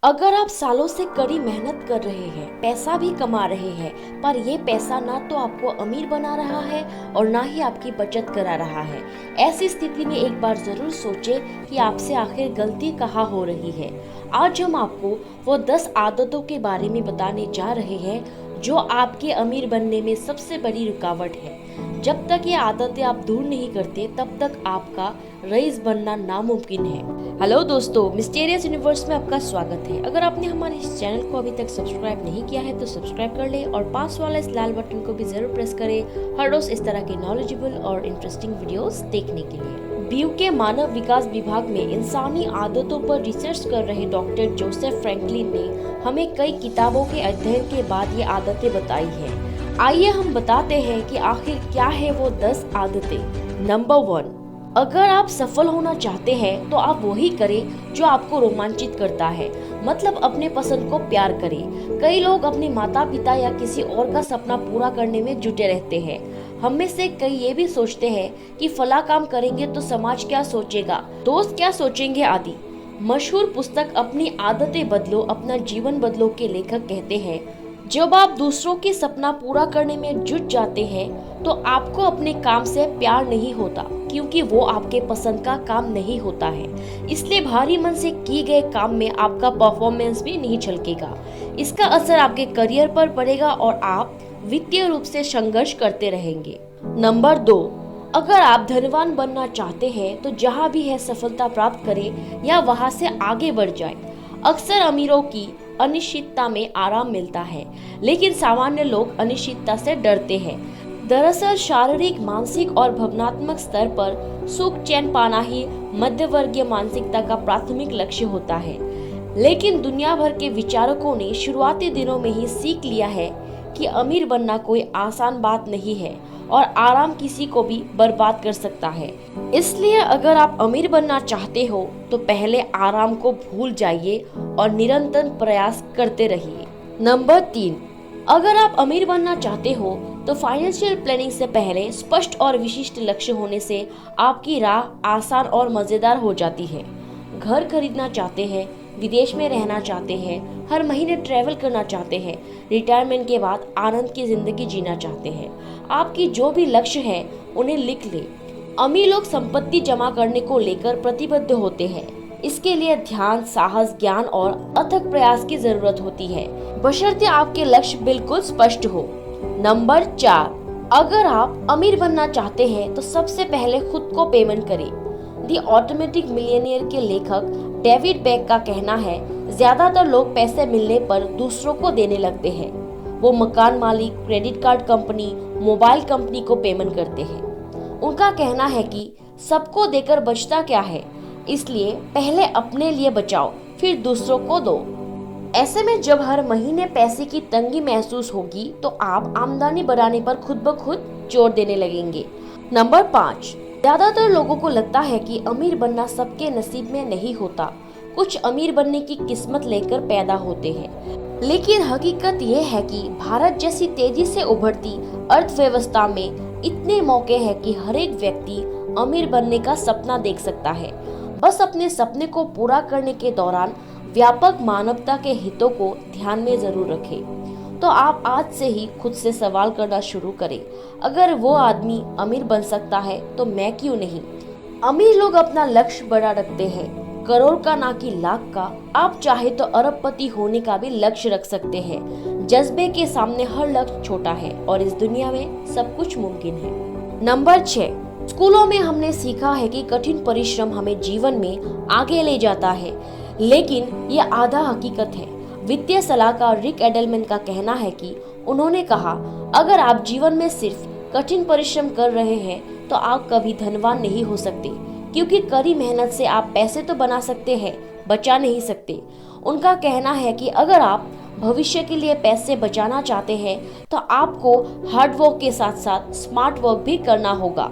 अगर आप सालों से कड़ी मेहनत कर रहे हैं, पैसा भी कमा रहे हैं, पर ये पैसा ना तो आपको अमीर बना रहा है और ना ही आपकी बचत करा रहा है, ऐसी स्थिति में एक बार जरूर सोचें कि आपसे आखिर गलती कहाँ हो रही है। आज हम आपको वो 10 आदतों के बारे में बताने जा रहे हैं जो आपके अमीर बनने में सबसे बड़ी रुकावट है। जब तक ये आदतें आप दूर नहीं करते, तब तक आपका रईस बनना नामुमकिन है। हेलो दोस्तों, मिस्टीरियस यूनिवर्स में आपका स्वागत है। अगर आपने हमारे इस चैनल को अभी तक सब्सक्राइब नहीं किया है तो सब्सक्राइब कर ले और पास वाला इस लाल बटन को भी जरूर प्रेस करें हर रोज इस तरह के नॉलेजेबल और इंटरेस्टिंग वीडियोस देखने के लिए। बीयू के मानव विकास विभाग में इंसानी आदतों पर रिसर्च कर रहे डॉक्टर जोसेफ फ्रैंकलिन ने हमें कई किताबों के अध्ययन के बाद ये आदतें बताई है। आइए हम बताते हैं कि आखिर क्या है वो 10 आदतें। नंबर 1, अगर आप सफल होना चाहते हैं तो आप वही करें जो आपको रोमांचित करता है, मतलब अपने पसंद को प्यार करें। कई लोग अपने माता पिता या किसी और का सपना पूरा करने में जुटे रहते हैं। हम में से कई ये भी सोचते हैं कि फला काम करेंगे तो समाज क्या सोचेगा, दोस्त क्या सोचेंगे आदि। मशहूर पुस्तक अपनी आदतें बदलो अपना जीवन बदलो के लेखक कहते हैं, जब आप दूसरों के सपना पूरा करने में जुट जाते हैं तो आपको अपने काम से प्यार नहीं होता, क्योंकि वो आपके पसंद का काम नहीं होता है। इसलिए भारी मन से किए गए काम में आपका परफॉर्मेंस भी नहीं झलकेगा। इसका असर आपके करियर पर पड़ेगा और आप वित्तीय रूप से संघर्ष करते रहेंगे। नंबर 2, अगर आप धनवान बनना चाहते हैं तो जहाँ भी है सफलता प्राप्त करें या वहाँ से आगे बढ़ जाए। अक्सर अमीरों की अनिश्चितता में आराम मिलता है, लेकिन सामान्य लोग अनिश्चितता से डरते हैं। दरअसल शारीरिक, मानसिक और भावनात्मक स्तर पर सुख चैन पाना ही मध्यवर्गीय मानसिकता का प्राथमिक लक्ष्य होता है। लेकिन दुनिया भर के विचारकों ने शुरुआती दिनों में ही सीख लिया है कि अमीर बनना कोई आसान बात नहीं है और आराम किसी को भी बर्बाद कर सकता है। इसलिए अगर आप अमीर बनना चाहते हो तो पहले आराम को भूल जाइए और निरंतर प्रयास करते रहिए। नंबर 3, अगर आप अमीर बनना चाहते हो तो फाइनेंशियल प्लानिंग से पहले स्पष्ट और विशिष्ट लक्ष्य होने से आपकी राह आसान और मजेदार हो जाती है। घर खरीदना चाहते हैं, विदेश में रहना चाहते हैं, हर महीने ट्रैवल करना चाहते हैं, रिटायरमेंट के बाद आनंद की जिंदगी जीना चाहते हैं, आपकी जो भी लक्ष्य है उन्हें लिख ले। अमीर लोग संपत्ति जमा करने को लेकर प्रतिबद्ध होते हैं। इसके लिए ध्यान, साहस, ज्ञान और अथक प्रयास की जरूरत होती है, बशर्ते आपके लक्ष्य बिल्कुल स्पष्ट हो। नंबर 4, अगर आप अमीर बनना चाहते हैं तो सबसे पहले खुद को पेमेंट करें। द ऑटोमेटिक मिलियनियर के लेखक डेविड बेक का कहना है, ज्यादातर लोग पैसे मिलने पर दूसरों को देने लगते हैं। वो मकान मालिक, credit card company, mobile company को पेमेंट करते हैं। उनका कहना है कि सबको देकर बचता क्या है, इसलिए पहले अपने लिए बचाओ, फिर दूसरों को दो। ऐसे में जब हर महीने पैसे की तंगी महसूस होगी तो आप आमदनी बढ़ाने पर खुद ब खुद जोर देने लगेंगे। नंबर 5, ज्यादातर लोगों को लगता है कि अमीर बनना सबके नसीब में नहीं होता। कुछ अमीर बनने की किस्मत लेकर पैदा होते हैं, लेकिन हकीकत यह है कि भारत जैसी तेजी से उभरती अर्थव्यवस्था में इतने मौके हैं कि हर एक व्यक्ति अमीर बनने का सपना देख सकता है। बस अपने सपने को पूरा करने के दौरान व्यापक मानवता के हितों को ध्यान में जरूर रखें। तो आप आज से ही खुद से सवाल करना शुरू करें, अगर वो आदमी अमीर बन सकता है तो मैं क्यों नहीं। अमीर लोग अपना लक्ष्य बड़ा रखते हैं, करोड़ का ना कि लाख का। आप चाहे तो अरबपति होने का भी लक्ष्य रख सकते हैं। जज्बे के सामने हर लक्ष्य छोटा है और इस दुनिया में सब कुछ मुमकिन है। नंबर 6, स्कूलों में हमने सीखा है कि कठिन परिश्रम हमें जीवन में आगे ले जाता है, लेकिन ये आधा हकीकत है। वित्तीय सलाहकार रिक एडलमैन का कहना है कि उन्होंने कहा, अगर आप जीवन में सिर्फ कठिन परिश्रम कर रहे हैं तो आप कभी धनवान नहीं हो सकते, क्योंकि कड़ी मेहनत से आप पैसे तो बना सकते हैं, बचा नहीं सकते। उनका कहना है कि अगर आप भविष्य के लिए पैसे बचाना चाहते हैं तो आपको हार्ड वर्क के साथ साथ स्मार्ट वर्क भी करना होगा।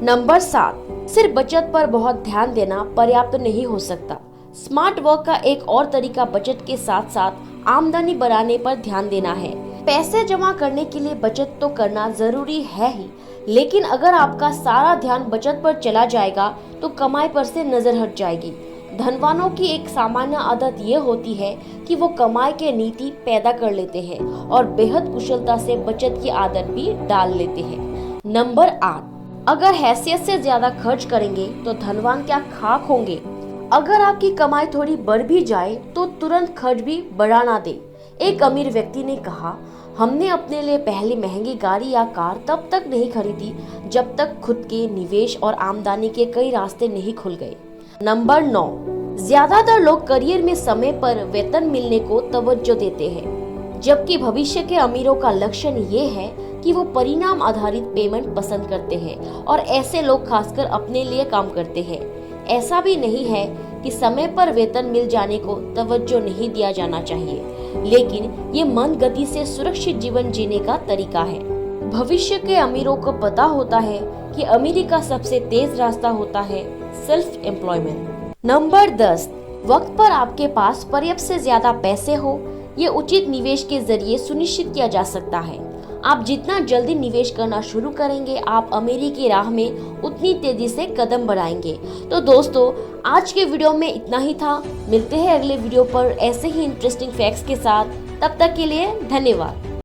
नंबर 7, सिर्फ बचत पर बहुत ध्यान देना पर्याप्त नहीं हो सकता। स्मार्ट वर्क का एक और तरीका बचत के साथ साथ आमदनी बढ़ाने पर ध्यान देना है। पैसे जमा करने के लिए बचत तो करना जरूरी है ही, लेकिन अगर आपका सारा ध्यान बचत पर चला जाएगा तो कमाई पर से नजर हट जाएगी। धनवानों की एक सामान्य आदत ये होती है कि वो कमाई के नीति पैदा कर लेते हैं और बेहद कुशलता से बचत की आदत भी डाल लेते हैं। नंबर 8, अगर हैसियत से ज्यादा खर्च करेंगे तो धनवान क्या खाक होंगे। अगर आपकी कमाई थोड़ी बढ़ भी जाए तो तुरंत खर्च भी बढ़ा ना दे। एक अमीर व्यक्ति ने कहा, हमने अपने लिए पहली महंगी गाड़ी या कार तब तक नहीं खरीदी जब तक खुद के निवेश और आमदनी के कई रास्ते नहीं खुल गए। नंबर 9, ज्यादातर लोग करियर में समय पर वेतन मिलने को तवज्जो देते हैं, जबकि भविष्य के अमीरों का लक्षण ये है कि वो परिणाम आधारित पेमेंट पसंद करते हैं और ऐसे लोग खासकर अपने लिए काम करते हैं। ऐसा भी नहीं है कि समय पर वेतन मिल जाने को तवज्जो नहीं दिया जाना चाहिए, लेकिन ये मंद गति से सुरक्षित जीवन जीने का तरीका है। भविष्य के अमीरों को पता होता है कि अमीरी का सबसे तेज रास्ता होता है सेल्फ एम्प्लॉयमेंट। नंबर 10, वक्त पर आपके पास पर्याप्त से ज्यादा पैसे हो, ये उचित निवेश के जरिए सुनिश्चित किया जा सकता है। आप जितना जल्दी निवेश करना शुरू करेंगे, आप अमीरी की राह में उतनी तेजी से कदम बढ़ाएंगे। तो दोस्तों, आज के वीडियो में इतना ही था। मिलते हैं अगले वीडियो पर ऐसे ही इंटरेस्टिंग फैक्ट्स के साथ। तब तक के लिए धन्यवाद।